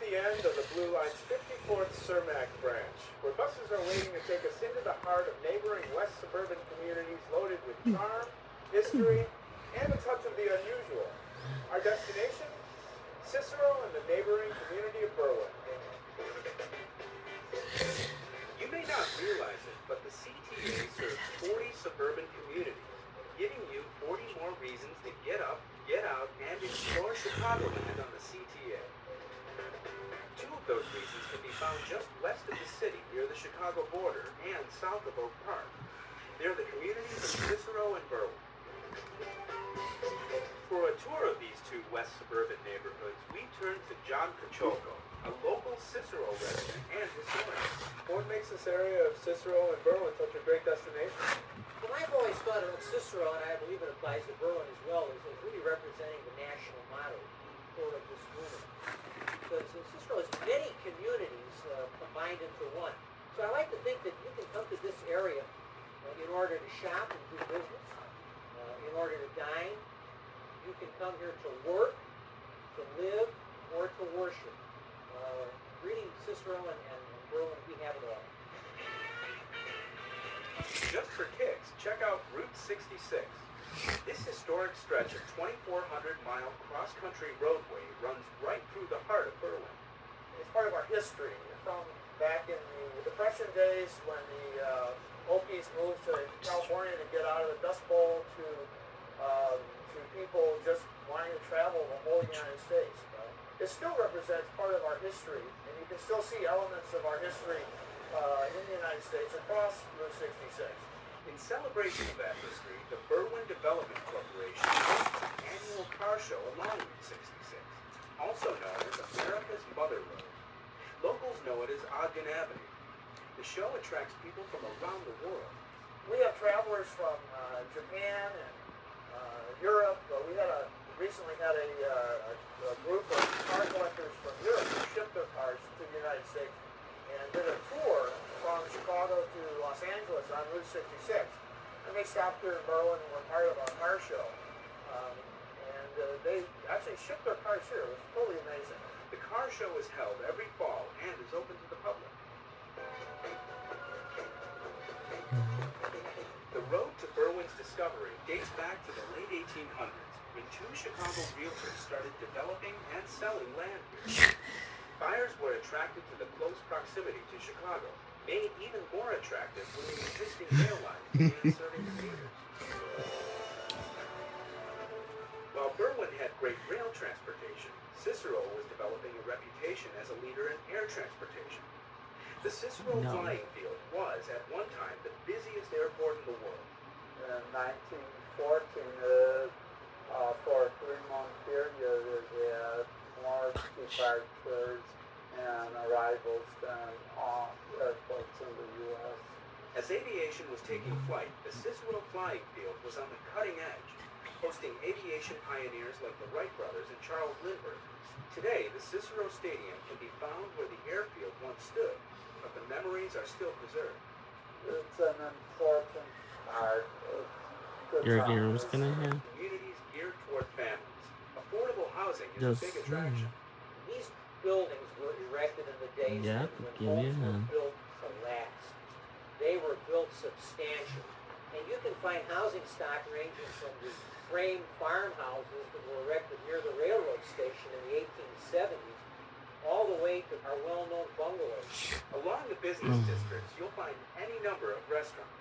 the end of the Blue Line's 54th Cermak branch, where buses are waiting to take us into the heart of neighboring West suburban communities loaded with charm, history, and a touch of the unusual. Our destination? Cicero and the neighboring community of Berwyn. You may not realize it, but the CTA serves 40 suburban communities, giving you 40 more reasons to get up, get out, and explore Chicagoland on the CTA. Two of those reasons can be found just west of the city, near the Chicago border, and south of Oak Park. They're the communities of Cicero and Berwyn. For a tour of these two west suburban neighborhoods, we turn to John Caciolco, a local Cicero resident and historian. What makes this area of Cicero and Berwyn such a great destination? Well, I've always thought of Cicero, and I believe it applies to Berwyn as well, as really representing the national motto for this movement. Because Cicero has many communities combined into one. So I like to think that you can come to this area in order to shop and do business, in order to dine. You can come here to work, to live, or to worship. Reading Cicero and Berwyn, we have it all. Just for kicks, check out Route 66. This historic stretch of 2,400-mile cross-country roadway runs right through the heart of Berwyn. It's part of our history from back in the Depression days when the Okies moved to California to get out of the Dust Bowl to people just wanting to travel the whole United States. It still represents part of our history, and you can still see elements of our history in the United States across Route 66. In celebration of that history, the Berwyn Development Corporation hosts an annual car show along Route 66, also known as America's Mother Road. Locals know it as Ogden Avenue. The show attracts people from around the world. We have travelers from Japan and Europe. We recently had a group of car collectors from Europe who shipped their cars to the United States and did a tour from Chicago to Los Angeles on Route 66. And they stopped here in Berwyn and were part of our car show. And they actually shipped their cars here. It was totally amazing. The car show is held every fall and is open to the public. The road to Berwyn's discovery dates back to the late 1800s, when two Chicago realtors started developing and selling land here. Buyers were attracted to the close proximity to Chicago, made even more attractive when the existing rail line began serving commuters. While Berwyn had great rail transportation, Cicero was developing a reputation as a leader in air transportation. The Cicero Flying Field was, at one time, the busiest airport in the world. In 1914, for a 3-month period, it had more departures and arrivals than all airports in the U.S. As aviation was taking flight, the Cicero Flying Field was on the cutting edge, hosting aviation pioneers like the Wright brothers and Charles Lindbergh. Today, the Cicero Stadium can be found where the airfield once stood, but the memories are still preserved. It's an important part of the communities geared toward families. Affordable housing is a big attraction. These buildings were erected in the days when homes were built to last. They were built substantial. And you can find housing stock ranging from the frame farmhouses that were erected near the railroad station in the 1870s all the way to our well-known bungalows. Along the business districts, you'll find any number of restaurants.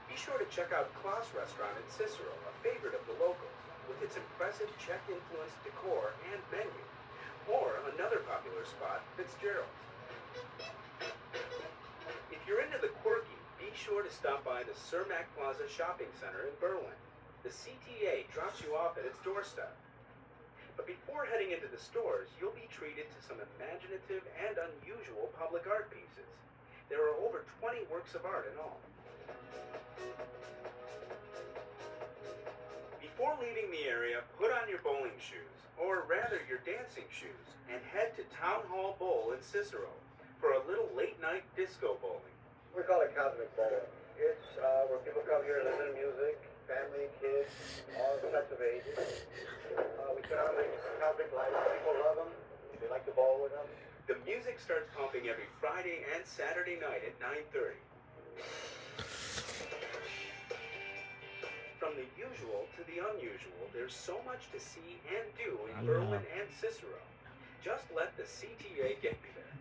Be sure to check out Klaus Restaurant in Cicero, a favorite of the locals, with its impressive Czech-influenced decor and menu. Or another popular spot, Fitzgerald's. If you're into the quirky, be sure to stop by the Cermak Plaza Shopping Center in Berwyn. The CTA drops you off at its doorstep. But before heading into the stores, you'll be treated to some imaginative and unusual public art pieces. There are over 20 works of art in all. Before leaving the area, put on your bowling shoes, or rather your dancing shoes, and head to Town Hall Bowl in Cicero for a little late-night disco bowling. We call it Cosmic Bowling. It's where people come here to listen to music, family, kids, all types of ages. We put on these cosmic lights. People love them. They like to bowl with them. The music starts pumping every Friday and Saturday night at 9:30. From the usual to the unusual, there's so much to see and do in Berwyn and Cicero. Just let the CTA get you there.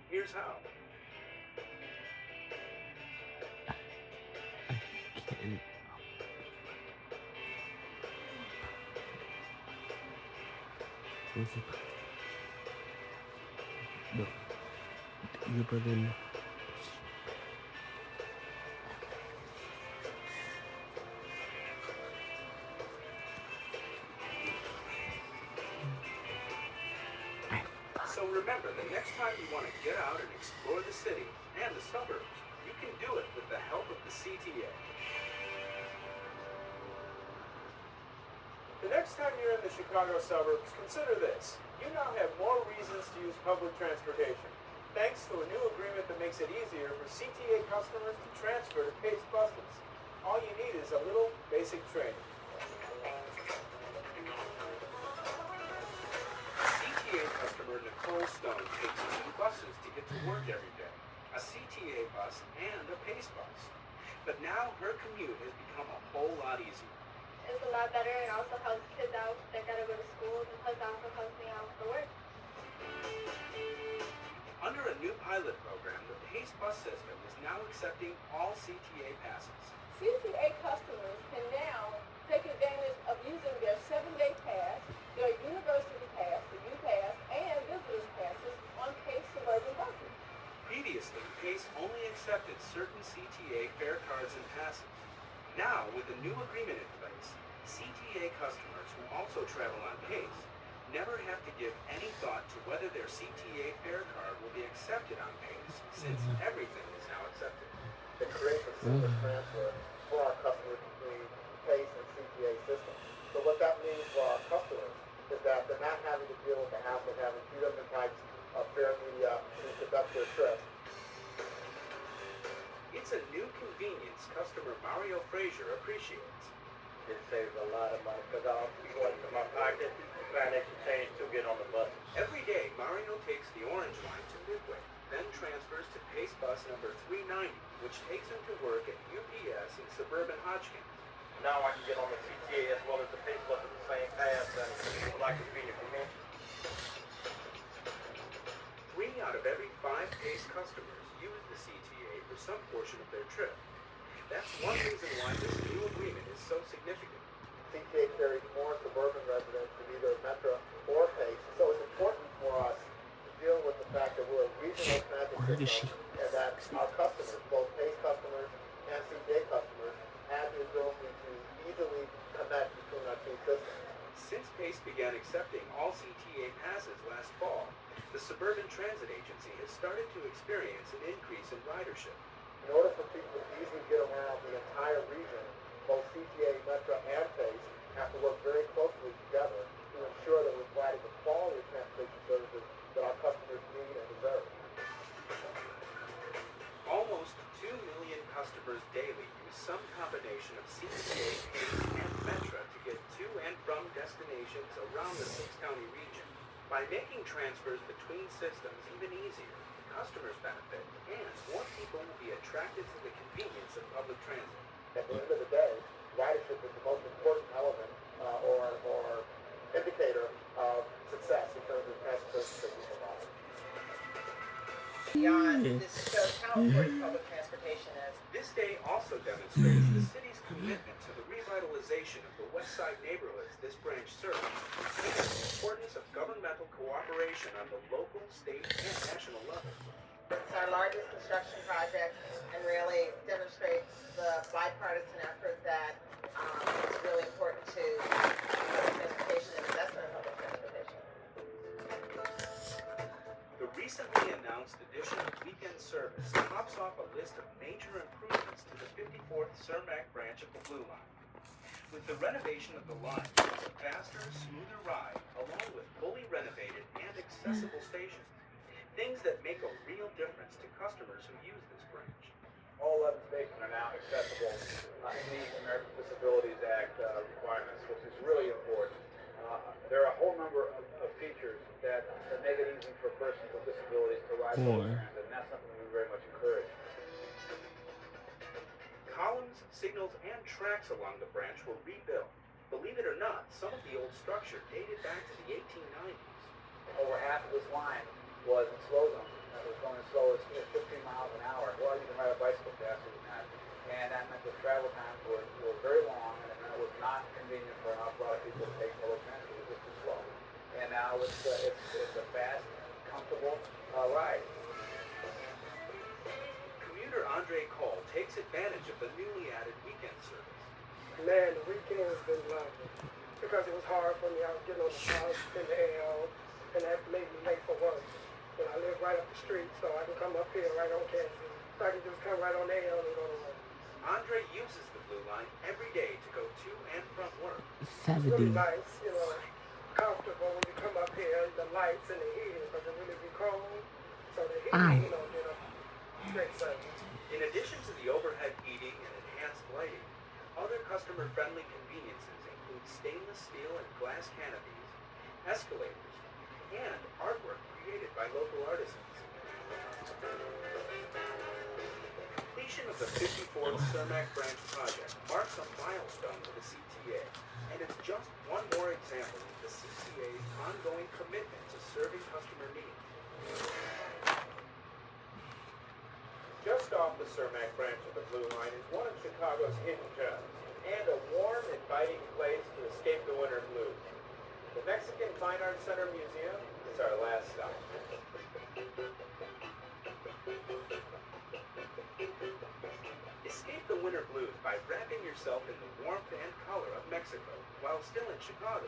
Here's how. Được 30%. So remember, the next time you want to get out and explore the city and the suburbs, you can do it with the help of the CTA. The next time you're in the Chicago suburbs, consider this. You now have more reasons to use public transportation, thanks to a new agreement that makes it easier for CTA customers to transfer to PACE buses. All you need is a little basic training. CTA customer Nicole Stone takes 2 buses to get to work every day, a CTA bus and a PACE bus. But now her commute has become a whole lot easier. It's a lot better and also helps kids out that gotta go to school, and plus also helps me out for work. Under a new pilot program, the PACE bus system is now accepting all CTA passes. CTA customers can now take advantage of using their 7-day pass, their university pass, the U-Pass, and visitors passes on PACE suburban buses. Previously, PACE only accepted certain CTA fare cards and passes. Now, with a new agreement in place, CTA customers who also travel on PACE never have to give any thought to whether their CTA fare card will be accepted on PACE, since everything is now accepted. It creates a seamless transfer for our customers between PACE and CTA systems. So what that means for our customers is that they're not having to deal with the hassle of having 2 different types of fare media to conduct their trips. It's a new convenience customer Mario Frazier appreciates. It saves a lot of money because I don't keep going to my pocket trying to change to get on the bus. Every day, Mario takes the orange line to Midway, then transfers to PACE bus number 390, which takes him to work at UPS in suburban Hodgkins. Now I can get on the CTA as well as the PACE bus at the same pass, and it's like convenient for me. 3 out of every 5 PACE customers use the CTA for some portion of their trip. That's one reason why this new agreement is so significant. CTA carries more suburban residents than either Metro or PACE, so it's important for us to deal with the fact that we're a regional transit system and that our customers, both PACE customers and CTA customers, have the ability to easily connect between our 2 systems. Since PACE began accepting all CTA passes last fall, the Suburban Transit Agency has started to experience an increase in ridership. In order for people to easily get around the entire region, both CTA, Metro, and PACE have to work very closely together to ensure that we're providing the quality of transportation services that our customers need and deserve. Almost 2 million customers daily use some combination of CTA, PACE, and Metro to get to and from destinations around the 6-county region. By making transfers between systems even easier, customers benefit, and more people will be attracted to the convenience of public transit. At the end of the day, ridership is the most important element or indicator of success in terms of transportation that we provide. Beyond, this shows how important public transportation is. This day also demonstrates the city's commitment to the revitalization of the West Side neighborhoods this branch serves, and the importance of governmental cooperation on the local, state, and national level. It's our largest construction project and really demonstrates the bipartisan effort that is really important to public transportation and investment in public transportation. The recently announced addition of weekend service tops off a list of major improvements to the 54th Cermak branch of the Blue Line. With the renovation of the line, it's a faster, smoother ride, along with fully renovated and accessible stations. Things that make a real difference to customers who use this branch. All 11 stations are now accessible in the American Disabilities Act requirements, which is really important. There are a whole number of features that make it more. And that's something we very much encourage. Columns, signals, and tracks along the branch were rebuilt. Believe it or not, some of the old structure dated back to the 1890s. Over half of this line was in slow zone. It was going slow as 15 miles an hour. Well, you can ride a bicycle faster than that. And that meant the travel times were very long, and it was not convenient for an awful lot of people to take public transit. It was just too slow. And now it's a fast, comfortable ride. Commuter Andre Cole takes advantage of the newly added weekend service. Man, the weekend has been lovely because it was hard for me. I was getting on the bus in the L, and that made me late for work. And I live right up the street, so I can come up here right on campus. So I can just come right on the L and go to work. Andre uses the Blue Line every day to go to and from work. It's really Saturday. nice, comfortable when you come up here, the lights and the heating, because it really be cold. So the heating, get a great service. In addition to the overhead heating and enhanced lighting, other customer-friendly conveniences include stainless steel and glass canopies, escalators, and artwork created by local artisans. Completion of the 54th Cermak Branch project marks a milestone for the CTA, and it's just one more example of the CTA's ongoing commitment to serving customer needs. Just off the Cermak branch of the Blue Line is one of Chicago's hidden gems, and a warm, inviting place to escape the winter blues. The Mexican Fine Arts Center Museum is our last stop. Escape the winter blues by wrapping yourself in the warmth and color of Mexico while still in Chicago.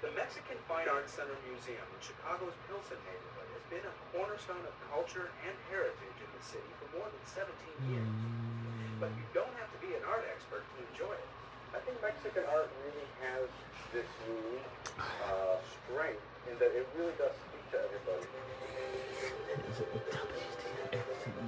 The Mexican Fine Arts Center Museum in Chicago's Pilsen neighborhood has been a cornerstone of culture and heritage in the city for more than 17 years. But you don't have to be an art expert to enjoy it. I think Mexican art really has this unique strength in that it really does speak to everybody.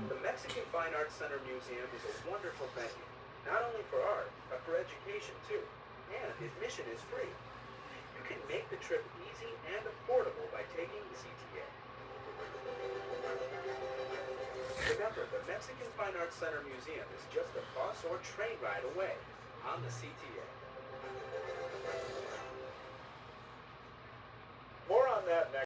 The Mexican Fine Arts Center Museum is a wonderful venue, not only for art, but for education too. And admission is free. You can make the trip easy and affordable by taking the CTA. Remember, the Mexican Fine Arts Center Museum is just a bus or train ride away on the CTA.